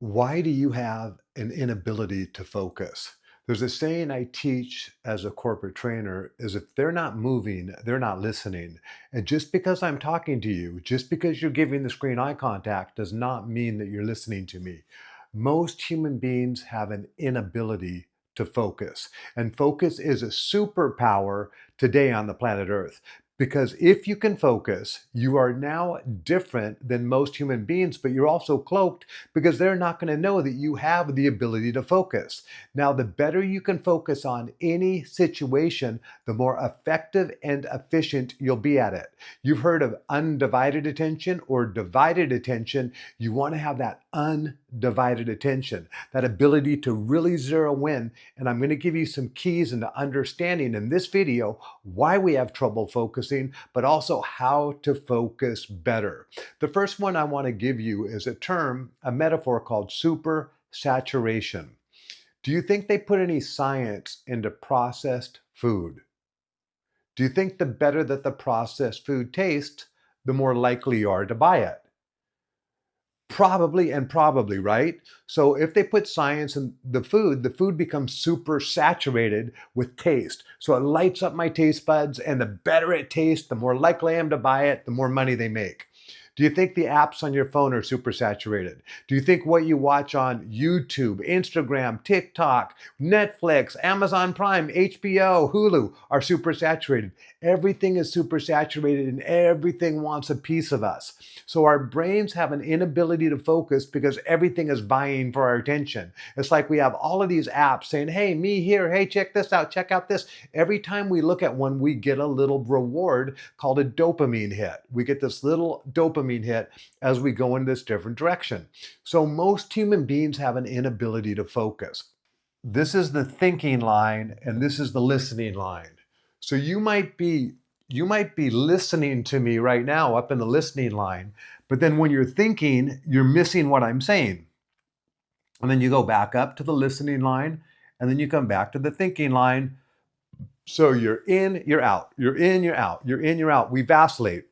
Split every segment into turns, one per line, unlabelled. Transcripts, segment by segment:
Why do you have an inability to focus? There's a saying I teach as a corporate trainer is if they're not moving, they're not listening. And just because I'm talking to you, just because you're giving the screen eye contact does not mean that you're listening to me. Most human beings have an inability to focus. And focus is a superpower today on the planet Earth. Because if you can focus, you are now different than most human beings, but you're also cloaked because they're not going to know that you have the ability to focus. Now, the better you can focus on any situation, the more effective and efficient you'll be at it. You've heard of undivided attention or divided attention. You want to have that undivided attention, that ability to really zero in. And I'm going to give you some keys into understanding in this video why we have trouble focusing, but also how to focus better. The first one I want to give you is a metaphor called super saturation. Do you think they put any science into processed food? Do you think the better that the processed food tastes, the more likely you are to buy it? Probably and probably, right? So if they put science in the food becomes super saturated with taste. So it lights up my taste buds, and the better it tastes, the more likely I am to buy it, the more money they make. Do you think the apps on your phone are super saturated? Do you think what you watch on YouTube, Instagram, TikTok, Netflix, Amazon Prime, HBO, Hulu are super saturated? Everything is super saturated and everything wants a piece of us. So our brains have an inability to focus because everything is vying for our attention. It's like we have all of these apps saying, hey, me here, hey, check this out, check out this. Every time we look at one, we get a little reward called a dopamine hit. We get this little dopamine hit as we go in this different direction. So most human beings have an inability to focus. This is the thinking line and this is the listening line. So you might be listening to me right now up in the listening line, but then when you're thinking, you're missing what I'm saying. And then you go back up to the listening line, and then you come back to the thinking line. So you're in, you're out, you're in, you're out, you're in, you're out. We vacillate.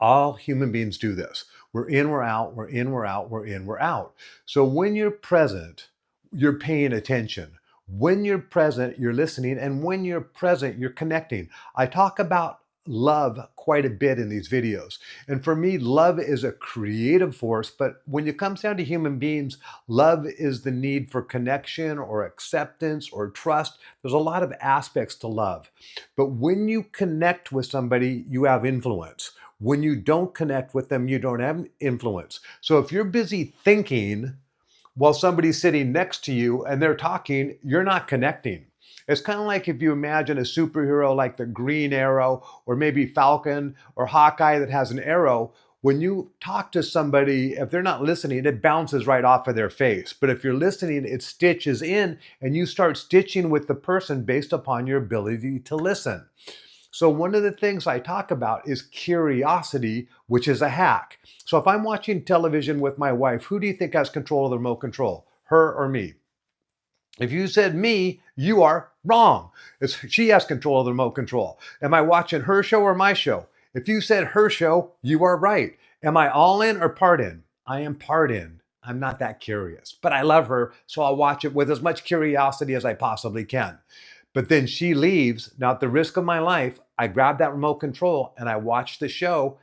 All human beings do this. We're in, we're out, we're in, we're out, we're in, we're out. So when you're present, you're paying attention. When you're present, you're listening. And when you're present, you're connecting. I talk about love quite a bit in these videos. And for me, love is a creative force. But when it comes down to human beings, love is the need for connection or acceptance or trust. There's a lot of aspects to love. But when you connect with somebody, you have influence. When you don't connect with them, you don't have influence. So if you're busy thinking while somebody's sitting next to you and they're talking, you're not connecting. It's kind of like if you imagine a superhero like the Green Arrow or maybe Falcon or Hawkeye that has an arrow. When you talk to somebody, if they're not listening, it bounces right off of their face. But if you're listening, it stitches in and you start stitching with the person based upon your ability to listen. So one of the things I talk about is curiosity, which is a hack. So if I'm watching television with my wife, who do you think has control of the remote control? Her or me? If you said me, you are wrong. She has control of the remote control. Am I watching her show or my show? If you said her show, you are right. Am I all in or part in? I am part in. I'm not that curious, but I love her, so I'll watch it with as much curiosity as I possibly can. But then she leaves. Now, at the risk of my life, I grab that remote control and I watch the show.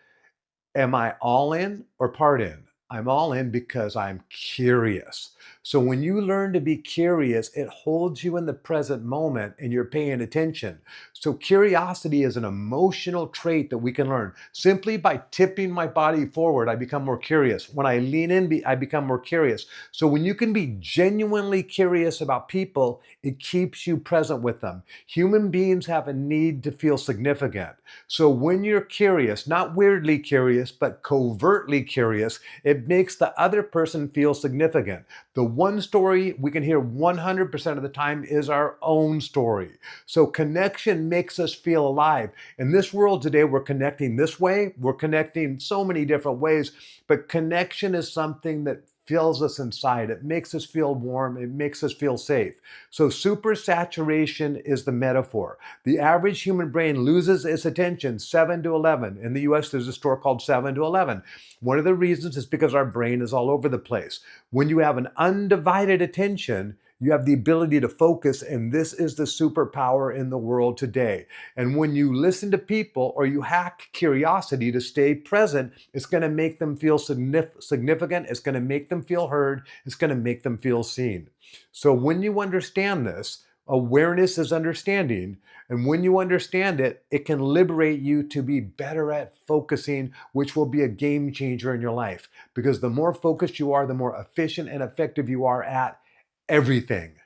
Am I all in or part in? I'm all in because I'm curious. So when you learn to be curious, it holds you in the present moment and you're paying attention. So curiosity is an emotional trait that we can learn. Simply by tipping my body forward, I become more curious. When I lean in, I become more curious. So when you can be genuinely curious about people, it keeps you present with them. Human beings have a need to feel significant. So when you're curious, not weirdly curious, but covertly curious, it makes the other person feel significant. The one story we can hear 100% of the time is our own story. So connection makes us feel alive. In this world today, we're connecting this way. We're connecting so many different ways, but connection is something that fills us inside. It makes us feel warm. It makes us feel safe. So supersaturation is the metaphor. The average human brain loses its attention 7 to 11. In the US, there's a store called 7 to 11. One of the reasons is because our brain is all over the place. When you have an undivided attention, you have the ability to focus, and this is the superpower in the world today. And when you listen to people or you hack curiosity to stay present, it's going to make them feel significant. It's going to make them feel heard. It's going to make them feel seen. So when you understand this, awareness is understanding. And when you understand it, it can liberate you to be better at focusing, which will be a game changer in your life. Because the more focused you are, the more efficient and effective you are at everything.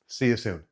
See you soon.